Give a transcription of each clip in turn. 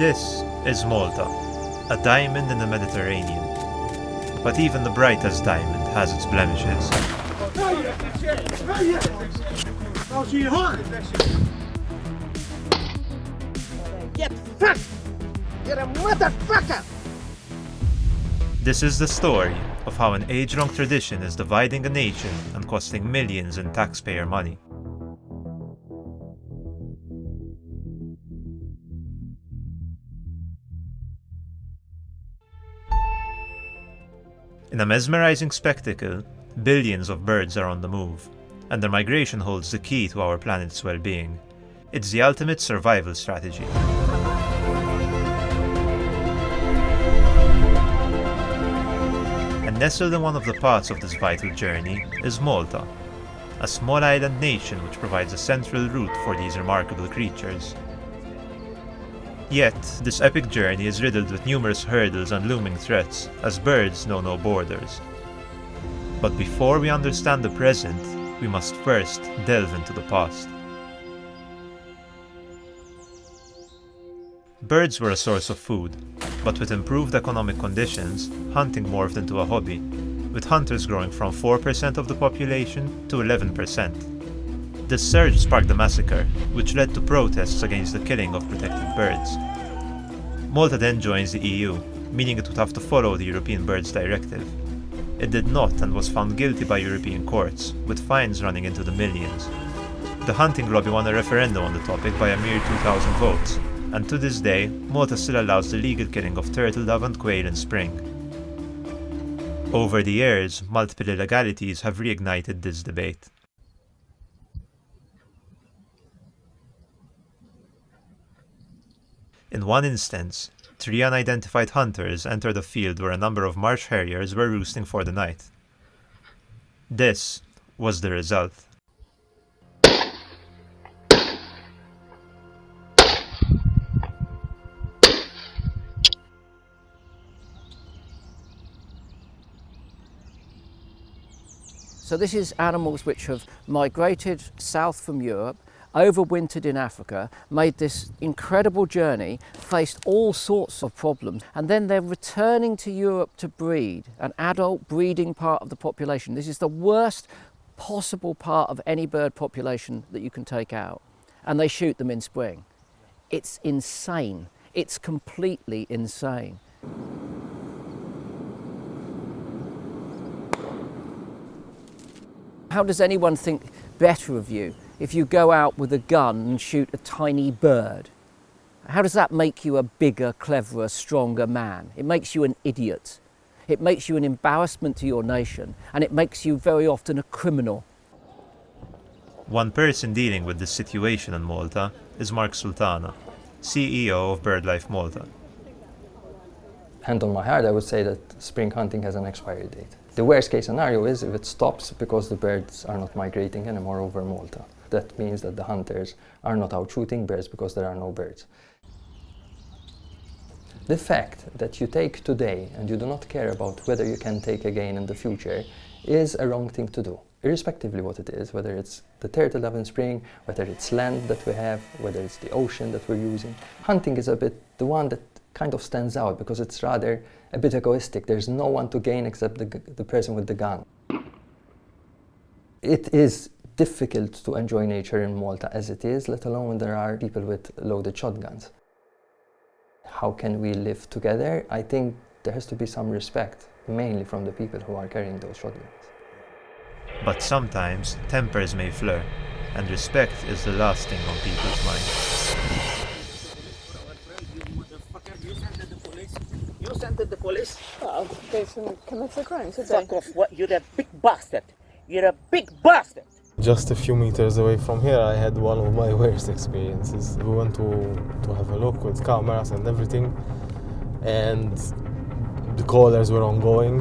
This is Malta, a diamond in the Mediterranean. But even the brightest diamond has its blemishes. Get fucked! You're a motherfucker! This is the story of how an age-long tradition is dividing a nation and costing millions in taxpayer money. In a mesmerizing spectacle, billions of birds are on the move, and their migration holds the key to our planet's well-being. It's the ultimate survival strategy. And nestled in one of the parts of this vital journey is Malta, a small island nation which provides a central route for these remarkable creatures. Yet, this epic journey is riddled with numerous hurdles and looming threats, as birds know no borders. But before we understand the present, we must first delve into the past. Birds were a source of food, but with improved economic conditions, hunting morphed into a hobby, with hunters growing from 4% of the population to 11%. This surge sparked a massacre, which led to protests against the killing of protected birds. Malta then joins the EU, meaning it would have to follow the European Birds Directive. It did not and was found guilty by European courts, with fines running into the millions. The hunting lobby won a referendum on the topic by a mere 2,000 votes, and to this day, Malta still allows the legal killing of turtle dove and quail in spring. Over the years, multiple illegalities have reignited this debate. In one instance, 3 unidentified hunters entered a field where a number of marsh harriers were roosting for the night. This was the result. So this is animals which have migrated south from Europe, overwintered in Africa, made this incredible journey, faced all sorts of problems, and then they're returning to Europe to breed, an adult breeding part of the population. This is the worst possible part of any bird population that you can take out, and they shoot them in spring. It's insane. It's completely insane. How does anyone think better of you if you go out with a gun and shoot a tiny bird? How does that make you a bigger, cleverer, stronger man? It makes you an idiot. It makes you an embarrassment to your nation, and it makes you very often a criminal. One person dealing with this situation in Malta is Mark Sultana, CEO of BirdLife Malta. Hand on my heart, I would say that spring hunting has an expiry date. The worst case scenario is if it stops because the birds are not migrating anymore over Malta. That means that the hunters are not out shooting birds because there are no birds. The fact that you take today and you do not care about whether you can take again in the future is a wrong thing to do, irrespectively what it is, whether it's the turtle dove in spring, whether it's land that we have, whether it's the ocean that we're using. Hunting is a bit the one that kind of stands out because it's rather a bit egoistic. There's no one to gain except the person with the gun. It is difficult to enjoy nature in Malta as it is, let alone when there are people with loaded shotguns. How can we live together? I think there has to be some respect, mainly from the people who are carrying those shotguns. But sometimes tempers may flare, and respect is the last thing on people's minds. You sent the police? Well, they shouldn't commit a crime, should they? Fuck off, what? You're a big bastard. You're a big bastard. Just a few meters away from here, I had one of my worst experiences. We went to have a look with cameras and everything, and the callers were ongoing,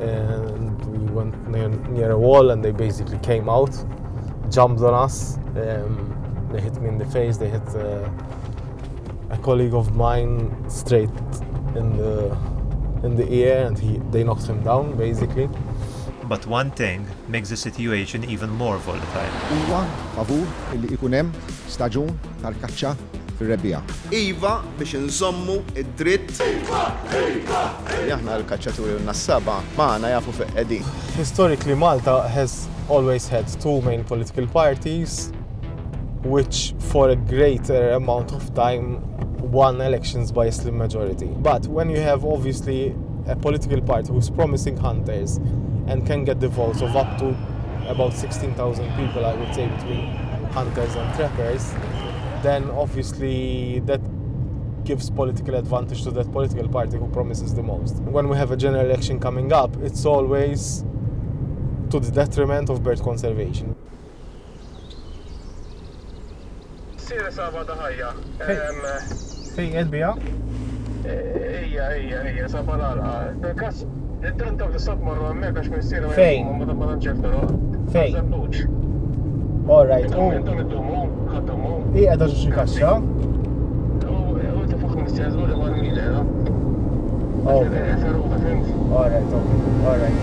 and we went near a wall, and they basically came out, jumped on us, they hit me in the face, they hit a colleague of mine straight in the ear, and they knocked him down basically. But one thing makes the situation even more volatile. Huwa favur illi ikun hemm staġun tal-kaċċa fir-rebbija. Iva biex nżommu id-dritt. Aħna l-kaċċaturi u n-nassaba magħna jafu fejn qegħdin. Historically, Malta has always had two main political parties, which for a greater amount of time won elections by a slim majority. But when you have obviously a political party who's promising hunters and can get the votes of up to about 16,000 people, I would say, between hunters and trappers, then obviously that gives political advantage to that political party who promises the most. When we have a general election coming up, it's always to the detriment of bird conservation. Fejn qed Hija, sabalala. Kas, id-danta fl-sab marru għammek għax minn fejn? Ma nċertu, fejn? All right. Intom id-dumu, ħaddumu. Għedha xi kaxxa? U tifuq mistjaz u li ma n-nilera. Okay. All right, okay. All right.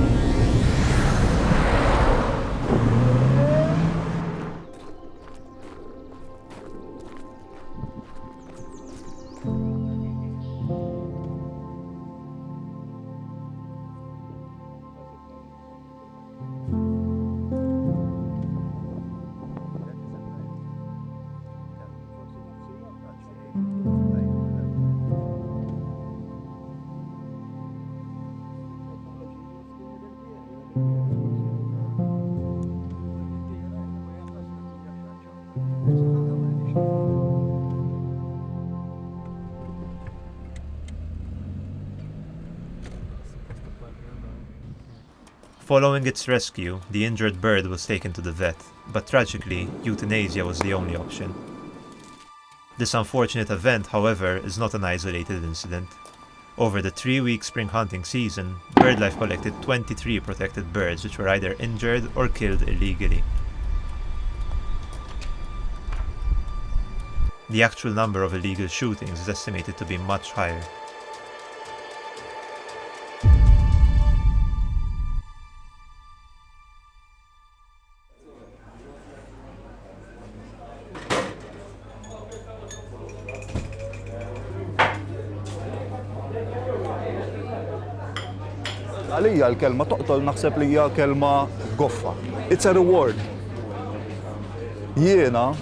Following its rescue, the injured bird was taken to the vet, but tragically, euthanasia was the only option. This unfortunate event, however, is not an isolated incident. Over the 3-week spring hunting season, BirdLife collected 23 protected birds which were either injured or killed illegally. The actual number of illegal shootings is estimated to be much higher. Għalija l-kelma toqtol naħseb li hija kelma goffa. It's a reward. Jiena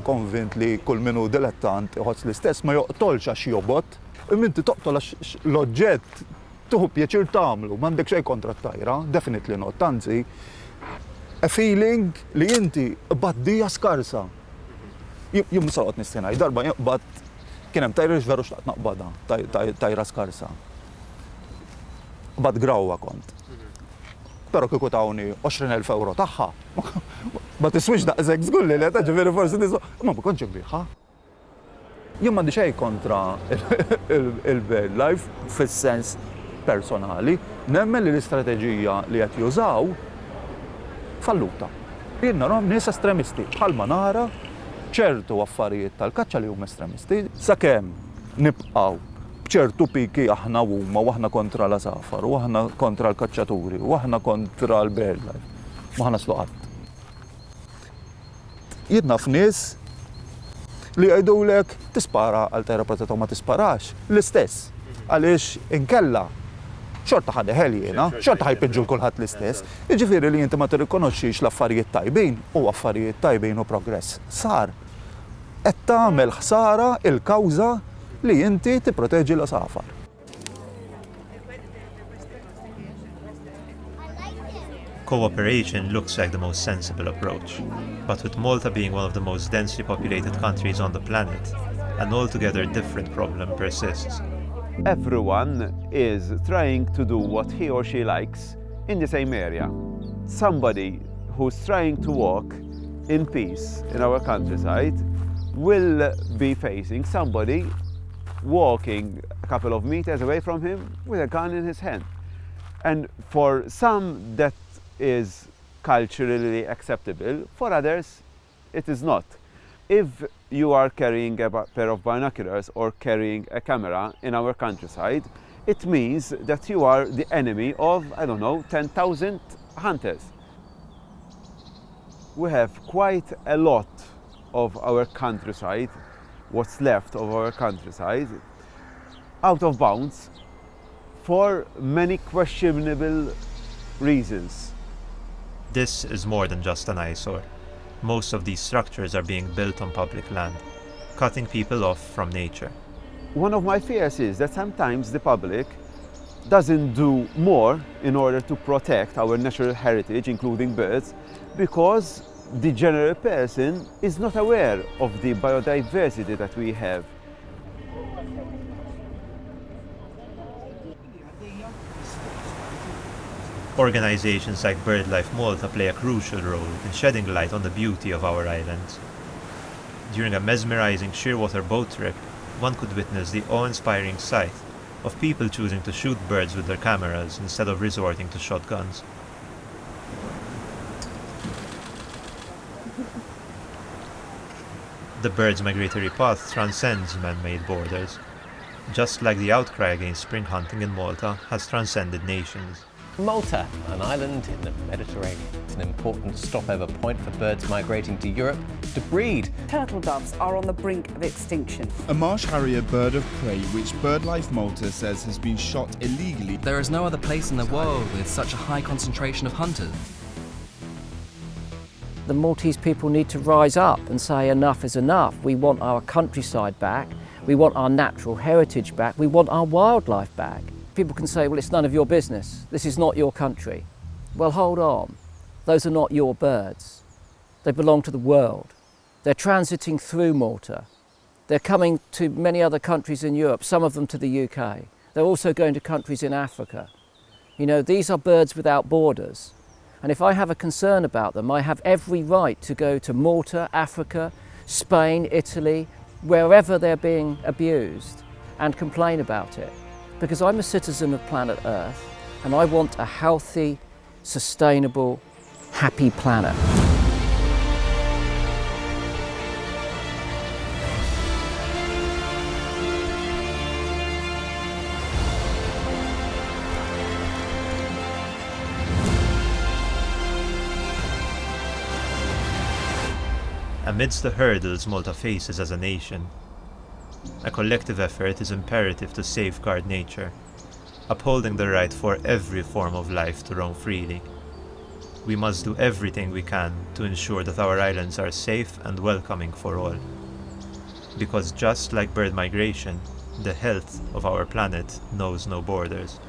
konvint li kull minu dilettant iħoss l-istess ma joqtolx għax jobot, minti toqtol għax l-oġġett tuħu pjaċir tagħmlu, m'għandek xejn kontra t-tajra, definitely not, anzi, a feeling li inti baddija skarsa. Jum saqot nistinaj, darba jaqbad kien hemm tajra veru xtaqt naqbada, tajra skarsa. Bad grawwa kont. Pero kieku tawni 20,000 euro tagħha. Ma tiswix daqshekk żgulli li ta' ġifieri forsi nisu, ma kontx kbieħa. Jien m'għandi xejn kontra il-BirdLife fis-sens personali, nemmen li l-istrateġija li qed jużaw falluta. Jien narhom nies estremisti, bħalma nara ċertu affarijiet tal-kaċċa li huma estremisti, sakemm nibqgħu b'ċertu piki aħna huma u aħna kontra l-asafar, u aħna kontra l-kaċċaturi, u aħna kontra l-BirdLife. Ma naslu qatt. Jien naf nies li jgħidulek tispara għal tajra protetta u ma tisparax l-istess. Għaliex inkella xorta ħadeħel jiena, xorta ħajpiġġu kulħadd l-istess. Jiġifieri li inti ma tirrikonoxxix l-affarijiet tajbin u affarijiet tajbin u progress. Sar qed tagħmel ħsara il-kawża li inti tipproteġi l-asafar. Cooperation looks like the most sensible approach, but with Malta being one of the most densely populated countries on the planet, an altogether different problem persists. Everyone is trying to do what he or she likes in the same area. Somebody who's trying to walk in peace in our countryside will be facing somebody walking a couple of meters away from him with a gun in his hand. And for some that is culturally acceptable, for others it is not. If you are carrying a pair of binoculars or carrying a camera in our countryside, it means that you are the enemy of, I don't know, 10,000 hunters. We have quite a lot of our countryside what's left of our countryside, out of bounds for many questionable reasons. This is more than just an eyesore. Most of these structures are being built on public land, cutting people off from nature. One of my fears is that sometimes the public doesn't do more in order to protect our natural heritage, including birds, because the general person is not aware of the biodiversity that we have. Organizations like BirdLife Malta play a crucial role in shedding light on the beauty of our islands. During a mesmerizing shearwater boat trip, one could witness the awe-inspiring sight of people choosing to shoot birds with their cameras instead of resorting to shotguns. The bird's migratory path transcends man-made borders, just like the outcry against spring hunting in Malta has transcended nations. Malta, an island in the Mediterranean. It's an important stopover point for birds migrating to Europe to breed. Turtle doves are on the brink of extinction. A marsh harrier bird of prey which BirdLife Malta says has been shot illegally. There is no other place in the world with such a high concentration of hunters. The Maltese people need to rise up and say enough is enough. We want our countryside back, we want our natural heritage back, we want our wildlife back. People can say, well, it's none of your business. This is not your country. Well, hold on. Those are not your birds. They belong to the world. They're transiting through Malta. They're coming to many other countries in Europe, some of them to the UK. They're also going to countries in Africa. You know, these are birds without borders. And if I have a concern about them, I have every right to go to Malta, Africa, Spain, Italy, wherever they're being abused, and complain about it. Because I'm a citizen of planet Earth and I want a healthy, sustainable, happy planet. Amidst the hurdles Malta faces as a nation, a collective effort is imperative to safeguard nature, upholding the right for every form of life to roam freely. We must do everything we can to ensure that our islands are safe and welcoming for all. Because just like bird migration, the health of our planet knows no borders.